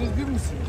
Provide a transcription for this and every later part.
Siz bir misiniz?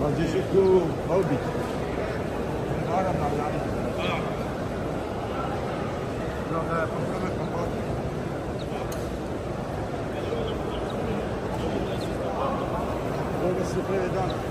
Mangiato Hobbit. Dove si prevede?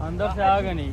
अंदर से आ गए नहीं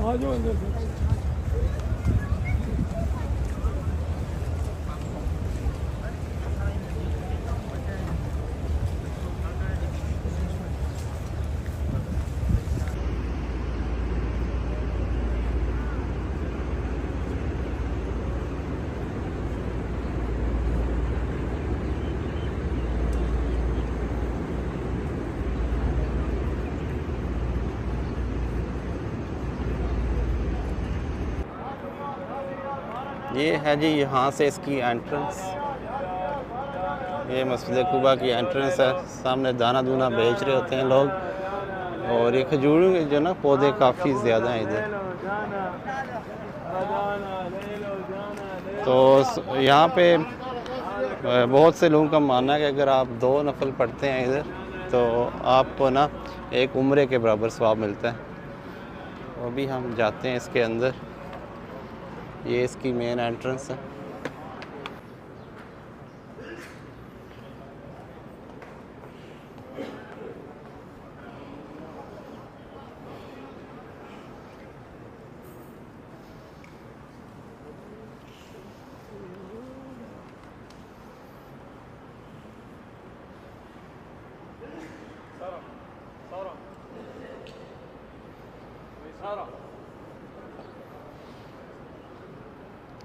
आ जाओ अंदर से ये है जी यहाँ से इसकी एंट्रेंस। ये मस्जिद कुबा की एंट्रेंस है। सामने दाना दूना बेच रहे होते हैं लोग। और ये खजूर के जो ना पौधे काफ़ी ज़्यादा हैं इधर। तो यहाँ पे बहुत से लोगों का मानना है कि अगर आप 2 नफल पढ़ते हैं इधर तो आपको ना एक उम्रे के बराबर सवाब मिलता है। अभी हम जाते हैं इसके अंदर। ये इसकी मेन एंट्रेंस है।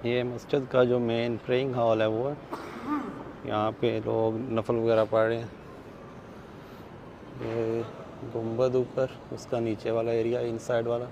ये मस्जिद का जो मेन प्रेइंग हॉल है वो है। यहाँ पे लोग नफल वगैरह पढ़ रहे हैं। ये गुंबद ऊपर, उसका नीचे वाला एरिया इनसाइड वाला।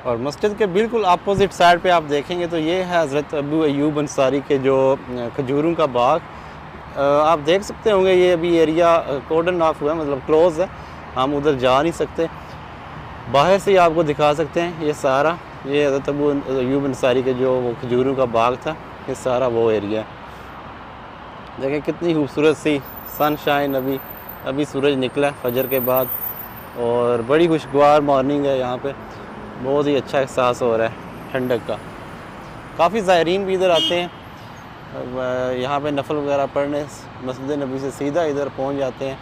और मस्जिद के बिल्कुल अपोजिट साइड पे आप देखेंगे तो ये है हज़रत अबू अयूब अंसारी के जो खजूरों का बाग। आप देख सकते होंगे ये अभी एरिया कॉर्डन ऑफ हुआ है, मतलब क्लोज़ है, हम उधर जा नहीं सकते। बाहर से ही आपको दिखा सकते हैं ये सारा, ये हज़रत अबू अयूब अंसारी के जो वो खजूरों का बाग था, ये सारा वो एरिया है। देखें कितनी खूबसूरत सी सनशाइन, अभी सूरज निकला फजर के बाद और बड़ी खुशगवार मॉर्निंग है यहाँ पे। बहुत ही अच्छा एहसास हो रहा है ठंडक का। काफ़ी ज़ायरीन भी इधर आते हैं यहाँ पे नफल वगैरह पढ़ने, मस्जिद नबी से सीधा इधर पहुँच जाते हैं।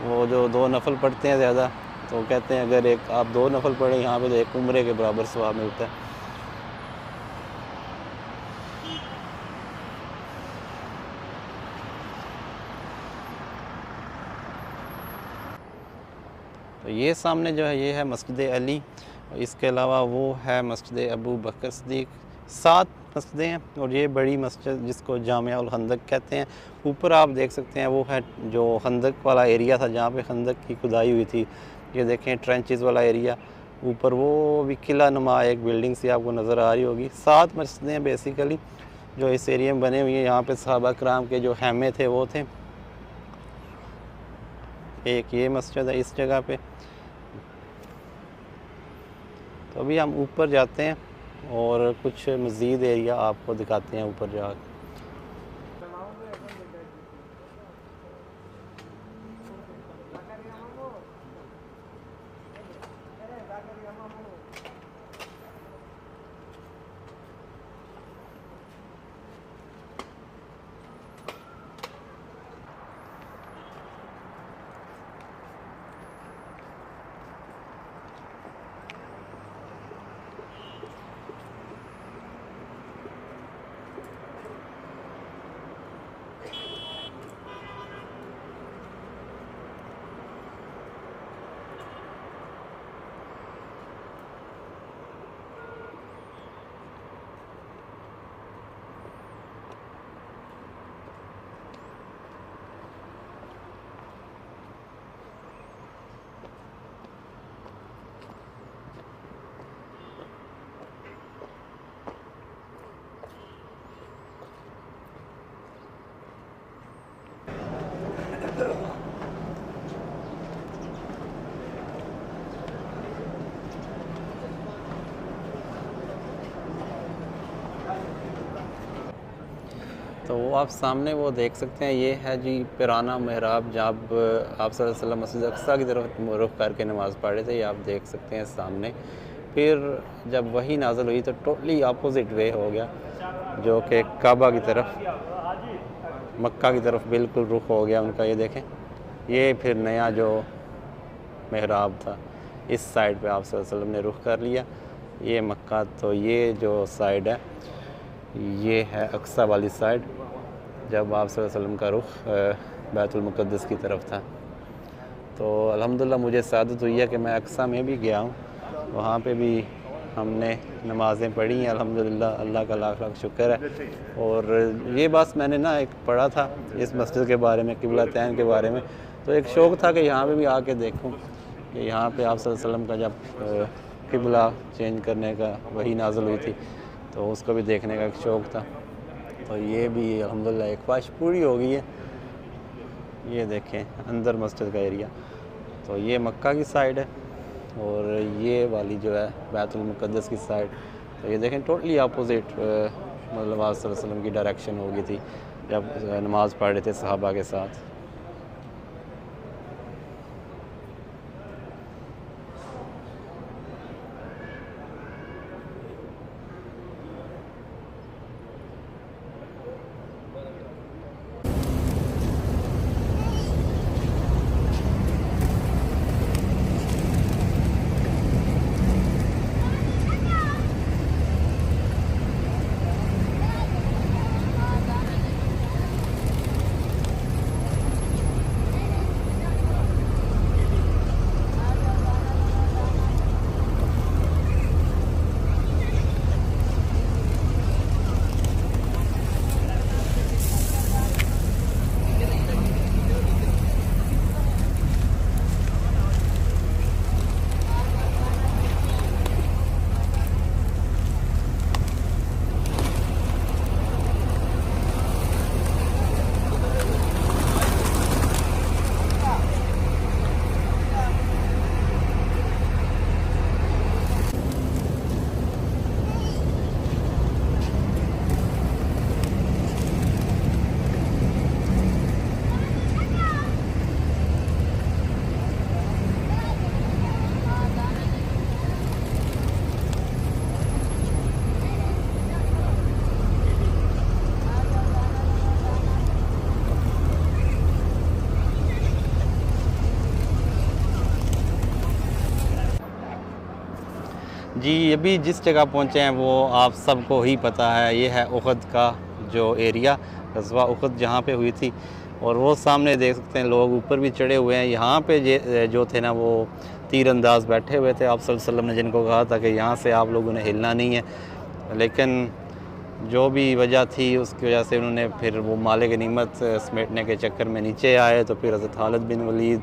वो जो 2 नफल पढ़ते हैं ज़्यादा, तो कहते हैं अगर एक आप 2 नफल पढ़ें यहाँ पे तो एक उम्रे के बराबर सवाब मिलता है। तो ये सामने जो है ये है मस्जिद अली, इसके अलावा वो है मस्जिद अबू बकर सिद्दीक़। 7 मस्जिदें हैं और ये बड़ी मस्जिद जिसको जामिया उल खंदक कहते हैं। ऊपर आप देख सकते हैं वो है जो खंदक वाला एरिया था जहाँ पे खंदक की खुदाई हुई थी। ये देखें ट्रेंचेस वाला एरिया। ऊपर वो भी किला नुमा एक बिल्डिंग सी आपको नज़र आ रही होगी। 7 मस्जिदें हैं बेसिकली जो इस एरिया में बने हुई हैं। यहाँ पे सहाबा कराम के जो खैमे थे वो थे। एक ये मस्जिद है इस जगह पे। तो अभी हम ऊपर जाते हैं और कुछ मज़ीद एरिया आपको दिखाते हैं ऊपर जाकर। तो वो आप सामने वो देख सकते हैं, ये है जी पुराना महराब जब आप सल्लल्लाहु अलैहि वसल्लम मस्जिद अक़सा की तरफ रुख करके नमाज़ पढ़ रहे थे। ये आप देख सकते हैं सामने। फिर जब वही नाज़िल हुई तो टोटली अपोजिट वे हो गया, जो कि काबा की तरफ, मक्का की तरफ बिल्कुल रुख हो गया उनका। ये देखें, ये फिर नया जो महराब था इस साइड पे आप सल्लल्लाहु अलैहि वसल्लम ने रुख कर लिया। ये मक्का, तो ये जो साइड है ये है अक़सा वाली साइड, जब आप सल्लल्लाहु अलैहि वसल्लम का रुख बैतुल मुक़द्दस की तरफ था। तो अल्हम्दुलिल्लाह मुझे सादत हुई है कि मैं अक़सा में भी गया हूँ, वहाँ पे भी हमने नमाज़ें पढ़ी हैं अल्हम्दुलिल्लाह। अल्लाह का लाख लाख शुक्र है। और ये बस मैंने ना एक पढ़ा था इस मस्जिद के बारे में, क़िबलतैन के बारे में, तो एक शौक़ था कि यहाँ पे भी आके देखूँ कि यहाँ पे आप सल्लल्लाहु अलैहि वसल्लम का जब क़िबला चेंज करने का वही नाज़िल हुई थी तो उसको भी देखने का एक शौक़ था। तो ये भी अल्हम्दुलिल्लाह एक ख्वाहिश पूरी हो गई है। ये देखें अंदर मस्जिद का एरिया, तो ये मक्का की साइड है और ये वाली जो है बैतुल मुक़द्दस की साइड। तो ये देखें टोटली अपोजिट, मतलब आप सल्लल्लाहु अलैहि वसल्लम की डायरेक्शन हो गई थी जब नमाज़ पढ़ रहे थे सहाबा के साथ। जी अभी जिस जगह पहुँचे हैं वो आप सबको ही पता है, ये है उहद का जो एरिया, ग़ज़वा उहद जहाँ पे हुई थी। और वो सामने देख सकते हैं लोग ऊपर भी चढ़े हुए हैं। यहाँ पे जो थे ना वो तीरंदाज बैठे हुए थे, आप सल्लल्लाहु अलैहि वसल्लम ने जिनको कहा था कि यहाँ से आप लोगों ने हिलना नहीं है, लेकिन जो भी वजह थी उसकी वजह से उन्होंने फिर वो माले गनीमत समेटने के चक्कर में नीचे आए। तो फिर हज़रत खालिद बिन वलीद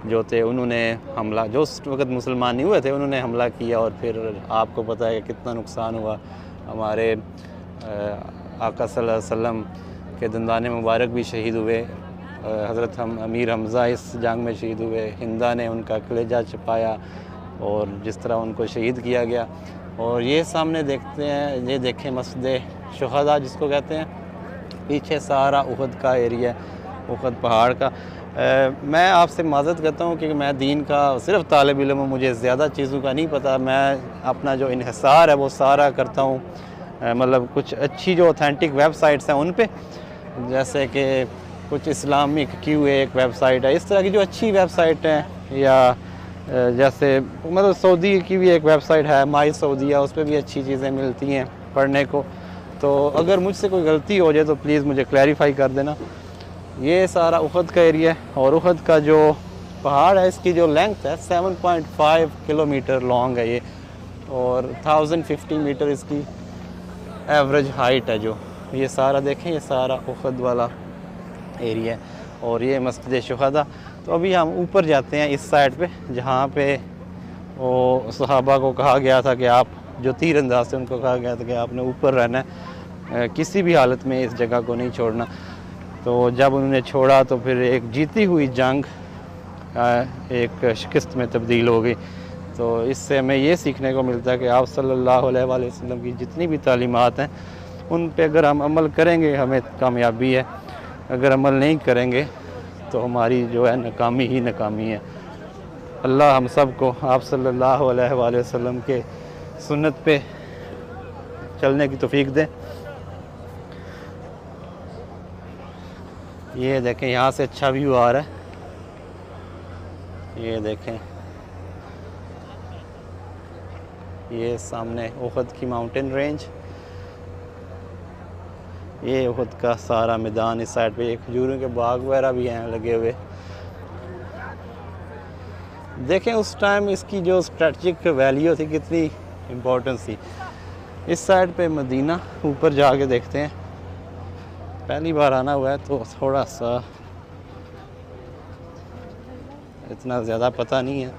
जो थे उन्होंने हमला, जो उस वक्त मुसलमान नहीं हुए थे, उन्होंने हमला किया और फिर आपको पता है कि कितना नुकसान हुआ। हमारे आका सल्लल्लाहु अलैहि वसल्लम के दंदाने मुबारक भी शहीद हुए, हज़रत अमीर हमज़ा इस जंग में शहीद हुए, हिंदा ने उनका कलेजा छपाया और जिस तरह उनको शहीद किया गया। और ये सामने देखते हैं, ये देखें मस्जिद शुहदा जिसको कहते हैं, पीछे सारा उहद का एरिया, उहद पहाड़ का। मैं आपसे माज़रत करता हूँ कि मैं दीन का सिर्फ़ तालिब इल्म हूँ, मुझे ज़्यादा चीज़ों का नहीं पता। मैं अपना जो इन्हिसार है वो सारा करता हूँ, मतलब कुछ अच्छी जो ऑथेंटिक वेबसाइट्स हैं उन पे, जैसे कि कुछ इस्लामिक क्यू एक वेबसाइट है, इस तरह की जो अच्छी वेबसाइट हैं, या जैसे मतलब सऊदी की भी एक वेबसाइट है माई सऊदीया, उस पर भी अच्छी चीज़ें मिलती हैं पढ़ने को। तो अगर मुझसे कोई गलती हो जाए तो प्लीज़ मुझे क्लैरिफाई कर देना। ये सारा उहद का एरिया है और उहद का जो पहाड़ है इसकी जो लेंथ है 7.5 किलोमीटर लॉन्ग है ये, और 1050 मीटर इसकी एवरेज हाइट है। जो ये सारा देखें, ये सारा उहद वाला एरिया है और ये मस्जिद शुहदा। तो अभी हम ऊपर जाते हैं इस साइड पे, जहाँ पे वो सहाबा को कहा गया था कि आप जो तीरंदाज थे उनको कहा गया था कि आपने ऊपर रहना है, किसी भी हालत में इस जगह को नहीं छोड़ना। तो जब उन्होंने छोड़ा तो फिर एक जीती हुई जंग एक शिकस्त में तब्दील हो गई। तो इससे हमें ये सीखने को मिलता है कि आप सल्लल्लाहु अलैहि वसल्लम की जितनी भी तालीमात हैं उन पे अगर हम अमल करेंगे हमें कामयाबी है, अगर अमल नहीं करेंगे तो हमारी जो है नाकामी ही नाकामी है। अल्लाह हम सब को आप सल्लल्लाहु अलैहि वसल्लम के सुन्नत पे चलने की तौफीक दे। ये देखें यहाँ से अच्छा व्यू आ रहा है, ये देखें, ये सामने उहद की माउंटेन रेंज, ये उहद का सारा मैदान। इस साइड पे एक खजूरों के बाग वगैरह भी हैं लगे हुए। देखें उस टाइम इसकी जो स्ट्रेटजिक वैल्यू थी, कितनी इम्पोर्टेंस थी। इस साइड पे मदीना ऊपर जाके देखते हैं, पहली बार आना हुआ है तो थोड़ा सा इतना ज़्यादा पता नहीं है।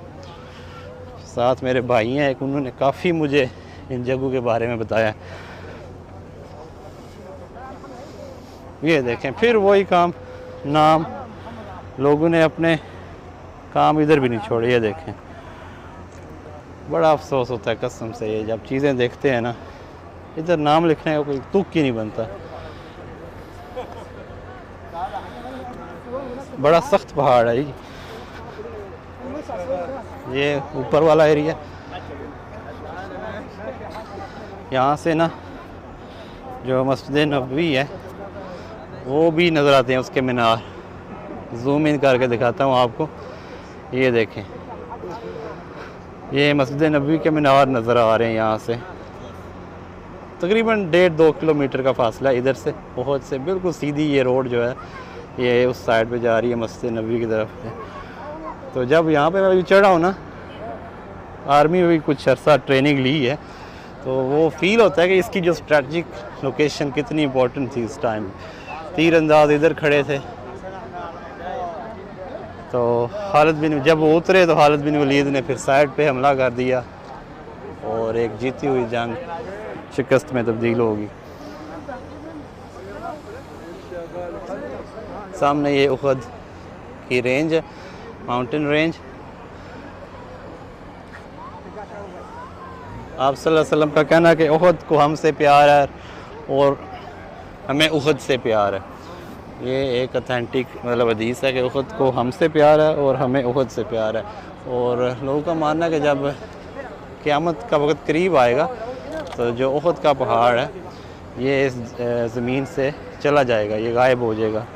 साथ मेरे भाई हैं एक, उन्होंने काफ़ी मुझे इन जगहों के बारे में बताया। ये देखें फिर वही काम, नाम लोगों ने अपने काम इधर भी नहीं छोड़े। ये देखें, बड़ा अफसोस होता है कसम से, ये जब चीज़ें देखते हैं ना, इधर नाम लिखने का कोई तुक ही नहीं बनता। बड़ा सख्त पहाड़ है ये ऊपर वाला एरिया। यहाँ से ना जो मस्जिद नबवी है वो भी नज़र आते हैं, उसके मीनार। जूम इन करके दिखाता हूँ आपको, ये देखें, ये मस्जिद नबवी के मीनार नज़र आ रहे हैं। यहाँ से तकरीबन 1.5-2 किलोमीटर का फासला इधर से, बहुत से बिल्कुल सीधी ये रोड जो है ये उस साइड पे जा रही है मस्जिद नबवी की तरफ से। तो जब यहाँ पे मैं चढ़ा हूँ ना, आर्मी में भी कुछ अर्सा ट्रेनिंग ली है, तो वो फील होता है कि इसकी जो स्ट्रेटजिक लोकेशन कितनी इम्पोर्टेंट थी उस टाइम। तीरंदाज इधर खड़े थे, तो खालिद बिन, जब वो उतरे तो खालिद बिन वलीद ने फिर साइड पे हमला कर दिया और एक जीती हुई जंग शिकस्त में तब्दील होगी। सामने ये उहद की रेंज है, माउंटेन रेंज। आप सल्लल्लाहु अलैहि वसल्लम का कहना है कि उहद को हमसे प्यार है और हमें उहद से प्यार है। ये एक ऑथेंटिक मतलब हदीस है कि उहद को हमसे प्यार है और हमें उहद से प्यार है। और लोगों का मानना है कि जब क़यामत का वक्त करीब आएगा तो जो उहद का पहाड़ है ये इस ज़मीन से चला जाएगा, ये गायब हो जाएगा,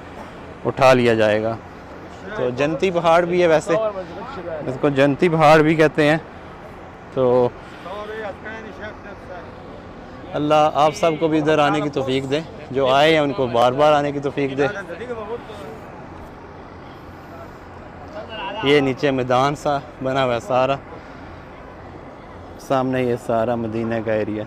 उठा लिया जाएगा। तो जन्नती पहाड़ भी है, वैसे इसको जन्नती पहाड़ भी कहते हैं। तो अल्लाह आप सबको भी इधर आने की तौफीक दे, जो आए हैं उनको बार बार आने की तौफीक दे। ये नीचे मैदान सा बना हुआ है सारा, सामने ये सारा मदीने का एरिया।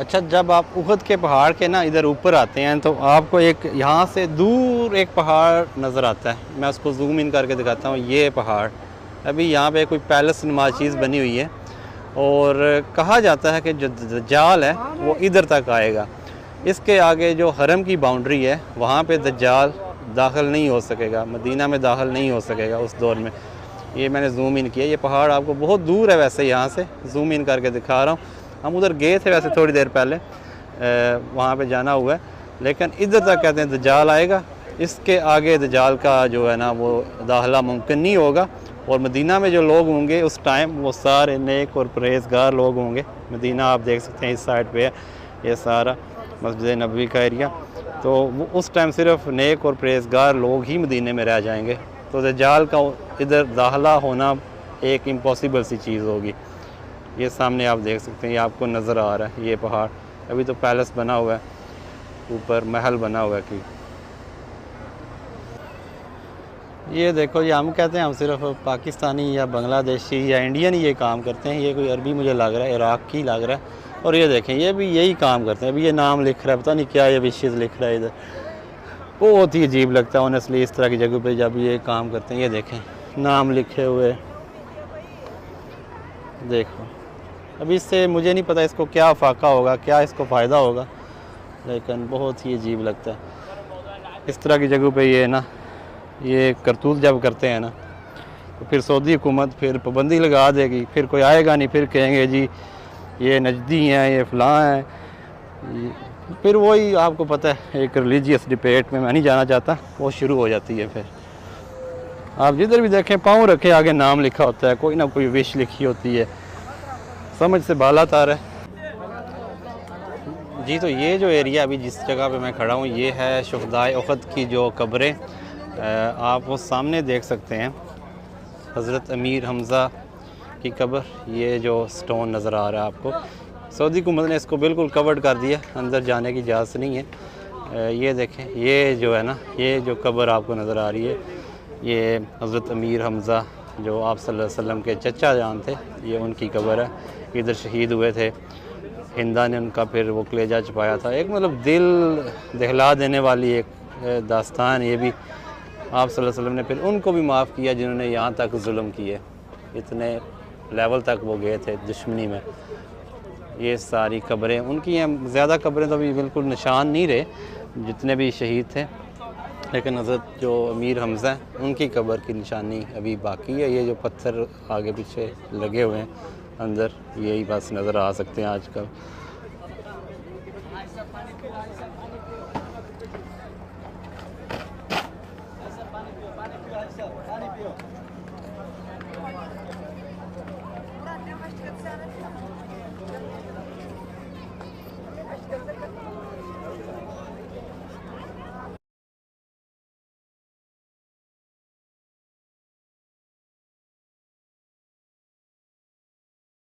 अच्छा, जब आप उहद के पहाड़ के ना इधर ऊपर आते हैं तो आपको एक यहाँ से दूर एक पहाड़ नज़र आता है। मैं उसको जूम इन करके दिखाता हूँ। ये पहाड़ अभी यहाँ पे कोई पैलेस नुमा चीज़ बनी हुई है और कहा जाता है कि जो दज्जाल है वो इधर तक आएगा। इसके आगे जो हरम की बाउंड्री है वहाँ पे दज्जाल दाखिल नहीं हो सकेगा, मदीना में दाखिल नहीं हो सकेगा उस दौर में। ये मैंने जूम इन किया। ये पहाड़ आपको बहुत दूर है, वैसे यहाँ से जूम इन करके दिखा रहा हूँ। हम उधर गए थे वैसे थोड़ी देर पहले, वहाँ पे जाना हुआ है, लेकिन इधर तक कहते हैं दज्जाल आएगा। इसके आगे दज्जाल का जो है ना वो दाखिला मुमकिन नहीं होगा। और मदीना में जो लोग होंगे उस टाइम वो सारे नेक और परहेज़गार लोग होंगे। मदीना आप देख सकते हैं इस साइड पे है ये सारा मस्जिद नबवी का एरिया, तो वो उस टाइम सिर्फ नेक और परहेज़गार लोग ही मदीने में रह जाएंगे। तो दज्जाल का इधर दाखिला होना एक इम्पॉसिबल सी चीज़ होगी। ये सामने आप देख सकते हैं, ये आपको नज़र आ रहा है ये पहाड़। अभी तो पैलेस बना हुआ है, ऊपर महल बना हुआ है कि ये देखो। ये हम कहते हैं हम सिर्फ पाकिस्तानी या बांग्लादेशी या इंडियन ही ये काम करते हैं। ये कोई अरबी मुझे लग रहा है, इराक की लग रहा है। और ये देखें ये भी यही काम करते हैं। अभी ये नाम लिख रहा है, पता नहीं क्या ये विशेष लिख रहा है इधर। बहुत ही अजीब लगता है ऑनेस्टली इस तरह की जगह पे जब ये काम करते हैं। ये देखें नाम लिखे हुए, देखो। अभी इससे मुझे नहीं पता इसको क्या फ़ाका होगा, क्या इसको फ़ायदा होगा, लेकिन बहुत ही अजीब लगता है इस तरह की जगह पे ये ना ये करतूत जब करते हैं ना, तो फिर सऊदी हुकूमत फिर पाबंदी लगा देगी, फिर कोई आएगा नहीं, फिर कहेंगे जी ये नजदी हैं, ये फ़लाँ हैं। फिर वही आपको पता है एक रिलीजियस डिबेट में मैं नहीं जाना चाहता, वो शुरू हो जाती है। फिर आप जिधर भी देखें पाँव रखे आगे नाम लिखा होता है, कोई ना कोई विश लिखी होती है, समझ से बाला तार है जी। तो ये जो एरिया अभी जिस जगह पे मैं खड़ा हूँ ये है शुहदाए उहद की जो कब्रें आप वो सामने देख सकते हैं। हज़रत अमीर हमज़ा की कब्र, ये जो स्टोन नज़र आ रहा है आपको, सऊदी हुकूमत ने इसको बिल्कुल कवर्ड कर दिया, अंदर जाने की इजाज़त नहीं है। ये देखें ये जो है ना ये जो कब्र आपको नज़र आ रही है ये हज़रत अमीर हमज़ा जो आप सल्लल्लाहु अलैहि वसल्लम के चचा जान थे, ये उनकी कब्र है। इधर शहीद हुए थे, हिंदा ने उनका फिर वो कलेजा छुपाया था। एक मतलब दिल दहला देने वाली एक दास्तान ये भी। आप सल्लल्लाहु अलैहि वसल्लम ने फिर उनको भी माफ़ किया जिन्होंने यहाँ तक जुल्म किए, इतने लेवल तक वो गए थे दुश्मनी में। ये सारी कब्रें उनकी हैं। ज़्यादा कब्रें तो अभी बिल्कुल निशान नहीं रहे जितने भी शहीद थे, लेकिन हज़रत जो अमीर हमज़ा हैं उनकी कब्र की निशानी अभी बाकी है। ये जो पत्थर आगे पीछे लगे हुए हैं अंदर, यही बस नज़र आ सकते हैं आजकल।